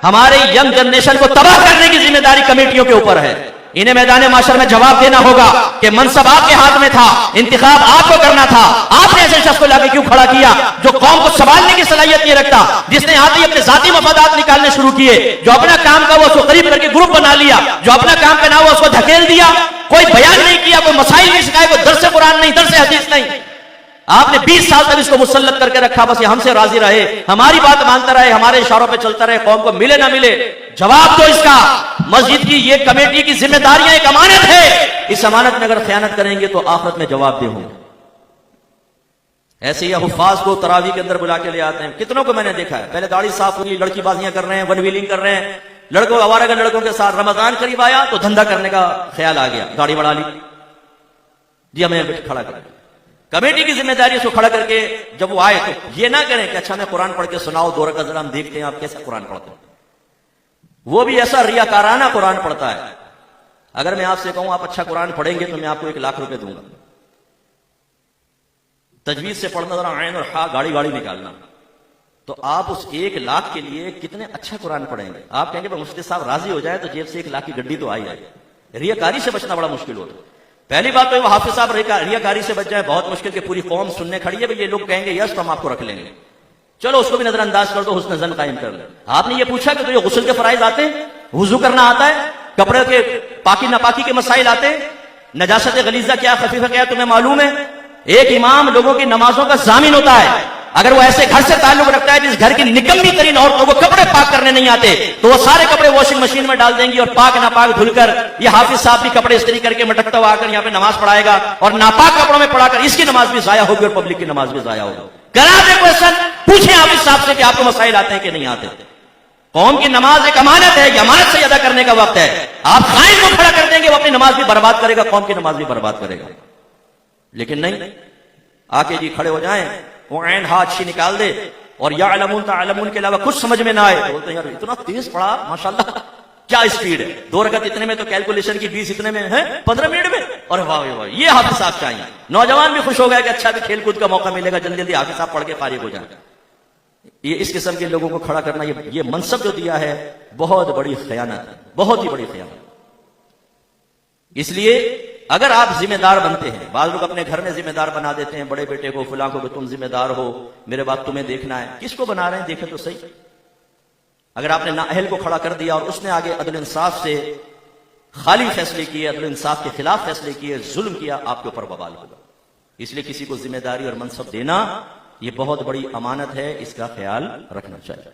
हमारे young generation को तबाह करने की जिम्मेदारी कमेटियों के ऊपर है। इन्हें मैदान माशर में जवाब देना होगा कि मनसब आपके हाथ में था, इंतखाब आपको करना था, आपने ऐसे शख्स को लाके क्यों खड़ा किया जो कौम को संभालने की सलाहियत नहीं रखता, जिसने आते ही अपने जाती मफादात निकालने शुरू किए, जो अपना काम का वो उसको करीब करके ग्रुप बना लिया, जो अपना काम का ना वो उसको धकेल दिया, कोई बयान नहीं किया, कोई मसाइल नहीं सिखाए, कोई दर्स कुरान नहीं, दर्स हदीस नहीं। आपने 20 साल तक इसको मुसल्लत करके रखा, बस ये हमसे राजी रहे, हमारी बात मानता रहे, हमारे इशारों पे चलता रहे, कौम को मिले ना मिले जवाब दो इसका। मस्जिद की ये कमेटी की जिम्मेदारियां एक अमानत है, इस अमानत में अगर खयानत करेंगे तो आखिरत में जवाब दे होंगे। ऐसे ही हुफ्फाज को तरावी के अंदर बुला के ले आते हैं, कितनों को मैंने देखा है, पहले दाढ़ी साफ हुई, लड़की बाजियां कर रहे हैं, वन व्हीलिंग कर रहे हैं, लड़कों आवारा लड़कों के साथ रमजान करीब आया तो धंधा करने का ख्याल आ गया, दाढ़ी बढ़ा ली जी, हमें खड़ा कर कमेटी की जिम्मेदारी उसको खड़ा करके जब वो आए तो ये ना करें कि अच्छा मैं कुरान पढ़ के सुनाओ, 2 रकात जरा हम देखते हैं आप कैसा कुरान पढ़ते हैं। वो भी ऐसा रियाकाराना कुरान पढ़ता है। अगर मैं आपसे कहूं आप अच्छा कुरान पढ़ेंगे तो मैं आपको 1 लाख रुपए दूंगा। तजवीज से पढ़ना, जरा आयन और हा गाड़ी गाड़ी निकालना, तो आप उस 1 लाख के लिए कितने अच्छा कुरान पढ़ेंगे। आप कहेंगे मुफ्ती साहब राजी हो जाए तो जेब से 1 लाख की गड्डी तो आई जाए। रियाकारी से बचना बड़ा मुश्किल होता है। पहली बात तो हाफिज साहब रियाकारी से बच जाए बहुत मुश्किल, के पूरी कौम सुनने खड़ी है, ये लोग कहेंगे यस तो हम आपको रख लेंगे, चलो उसको भी नजरअंदाज कर दो, हुस्न ज़न कायम कर ले। आपने ये पूछा कि तो ये गुस्ल के फराइज आते हैं, वुजू करना आता है, कपड़े के पाकी नापाकी के मसाइल आते हैं, नजासत गलीजा क्या खफीफा क्या तुम्हें मालूम है। एक इमाम लोगों की नमाजों का जामिन होता है। अगर वो ऐसे घर से ताल्लुक रखता है जिस घर की निकम्मी तरीन औरतों को कपड़े पाक करने नहीं आते, तो वो सारे कपड़े वॉशिंग मशीन में डाल देंगी और पाक नापाक धुलकर ये हाफिज साहब भी कपड़े इस्त्री करके मटकता हुआ आकर यहाँ पे नमाज पढ़ाएगा और नापाक कपड़ों में पढ़ाकर इसकी नमाज भी जाया होगी और पब्लिक की नमाज भी जाया होगी। करा दे क्वेश्चन, पूछे हाफिज साहब से कि आपको मसाइल आते हैं कि नहीं आते। कौम की नमाज एक अमानत है, अमानत से अदा करने का वक्त है। आप खाइन को खड़ा कर देंगे, वो अपनी नमाज भी बर्बाद करेगा, कौम की नमाज भी बर्बाद करेगा। लेकिन नहीं, आके जी खड़े हो जाएं, वो ऐन हाथ अच्छी निकाल दे और या अलमुन तालमुन के अलावा कुछ समझ में ना आए तो बोलते हैं यार इतना तेज पढ़ा माशाल्लाह, क्या स्पीड है, 2 रकात इतने में तो कैलकुलेशन की 20 इतने में है 15 मिनट में, और वाह वाह ये हाफिज साहब चाहिए। नौजवान भी खुश हो गया कि अच्छा भी खेलकूद का मौका मिलेगा, जल्दी जल्दी हाफिज साहब पढ़ के फारिग हो जाए। ये इस किस्म के लोगों को खड़ा करना, ये मनसब जो दिया है बहुत बड़ी खयानत है, बहुत ही बड़ी खयानत। इसलिए अगर आप जिम्मेदार बनते हैं, बाद लोग अपने घर में जिम्मेदार बना देते हैं, बड़े बेटे को फुला को कि तुम जिम्मेदार हो, मेरे बाद तुम्हें देखना है। किसको बना रहे हैं देखें तो सही। अगर आपने नाअहल को खड़ा कर दिया और उसने आगे अदल इंसाफ से खाली फैसले किए, अदल इंसाफ के खिलाफ फैसले किए, जुल्म किया, आपके ऊपर बवाल होगा। इसलिए किसी को जिम्मेदारी और मनसब देना ये बहुत बड़ी अमानत है, इसका ख्याल रखना चाहिए।